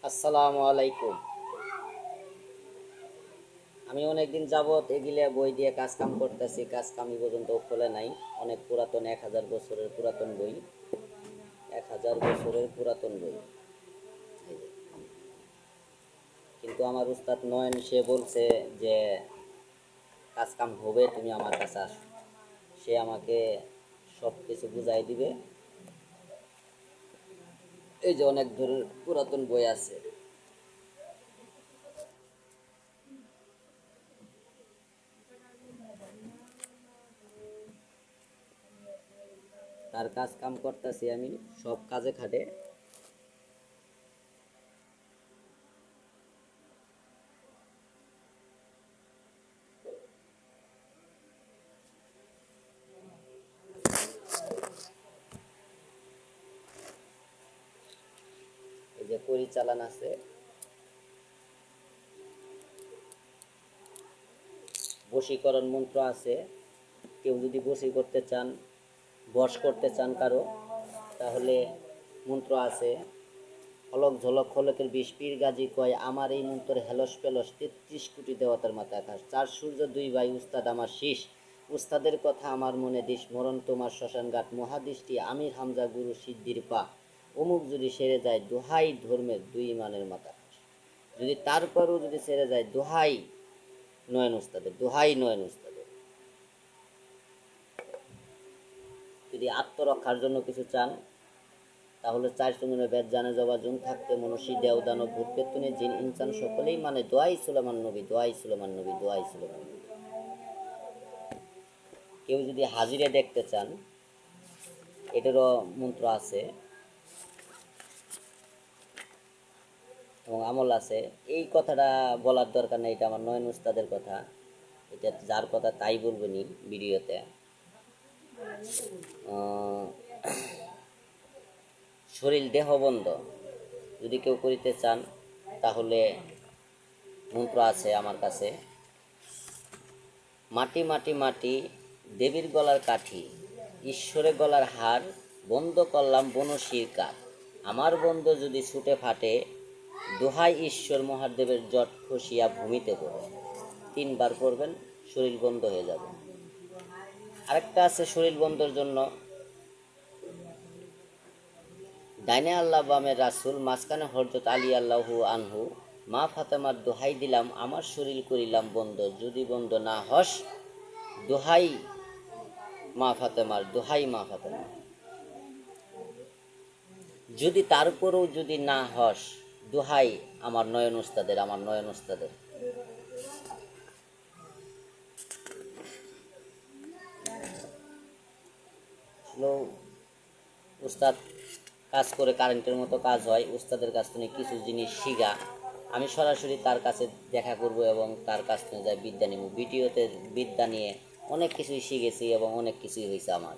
আসসালামু আলাইকুম। আমি অনেকদিন যাবৎ এগুলা বই দিয়ে কাজ কাম করতেছি, কাজ কামি পর্যন্ত খোলে নাই। অনেক পুরাতন, 1000 বছরের পুরাতন বই, 1000 বছরের পুরাতন বই। এই যে। কিন্তু আমার উস্তাদ নয়ন সে বলছে যে কাজ কাম হবে, তুমি আমার কাছে আসো। সে আমাকে সব কিছু বুঝাই দিবে। এই যে অনেক ধরনের পুরাতন বই আছে। তার কাজ কাম করতেছি আমি, সব কাজে খাটে। এই যে পরিচালন আছে, বশীকরণ মন্ত্র আছে। কেউ যদি বশী করতে চান, বশ করতে চান কারো, তাহলে মন্ত্র আছে। হলক ঝলক হলকের বিষ পীর গাজী কয়, আমার এই মন্ত্রের হেলস পেলস 33 কোটি দেবতার মাথা আকাশ। 4 সূর্য 2 ভাই উস্তাদ আমার শীষ। উস্তাদের কথা আমার মনে দিস, মরণ তোমার শ্মশান ঘাট মহাদৃষ্টি আমির হামজা গুরু সিদ্ধির পা। অমুক যদি সেরে যায় দোহাই ধর্মের 2 ইমানের মাথা। যদি তারপরও যদি সেরে যায় দোহাই নয়ন উস্তাদের, দোহাই নয়ন উস্তাদের। যদি আত্মরক্ষার জন্য কিছু চান, তাহলে 4 চন্দনের বেদ জানে জবা জুন থাকতে মনসী দেও দানব ভূত পেত্তুনি জিন ইনসান সকলেই মানে দোয়াই সুলেমান নবী, দোয়াই সুলেমান নবী, দোয়াই সুলেমান নবী। কেউ যদি হাজিরে দেখতে চান, এটারও মন্ত্র আছে এবং আমল আছে। এই কথাটা বলার দরকার নেই, এটা আমার নয়ন উস্তাদের কথা। এটা যার কথা তাই বলবেনি ভিডিওতে। শরীর দেহবন্ধ যদি কেউ করিতে চান, তাহলে মন্ত্র আছে আমার কাছে। মাটি মাটি মাটি দেবীর গলার কাঠি, ঈশ্বরের গলার হার, বন্ধ করলাম বনশীর কাঠ। আমার বন্ধ যদি ছুটে ফাটে, দোহাই ঈশ্বর মহাদেবের জট খসিয়া ভূমিতে পড়ে। 3বার পড়বেন, শরীর বন্ধ হয়ে যাবে। আরেকটা আছে শরীর বন্ধর জন্য, ডাইনে আল্লাহ বামে রাসুল, মাঝখানে হযরত আলী আল্লাহু আনহু। মা ফাতেমার দোহাই দিলাম, আমার শরীর করিলাম বন্ধ, যদি বন্ধ না হস দোহাই মা ফাতেমার, দোহাই মা ফাতেমার। যদি তারপরেও যদি না হস, দোহাই আমার নয়ন উস্তাদের, আমার নয়ন উস্তাদের। উস্তাদ কাজ করে কারেন্টের মতো কাজ হয়। উস্তাদের কাছ থেকে কিছু জিনিস শিখা, আমি সরাসরি তার কাছে দেখা করব এবং তার কাছ থেকে যাই বিদ্যা নিব। ভিডিওতে বিদ্যা নিয়ে অনেক কিছুই শিখেছি এবং অনেক কিছুই হয়েছে আমার।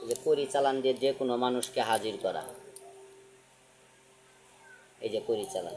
যে পরিচালন দিয়ে যে কোনো মানুষকে হাজির করা, এই যে পরিচালন।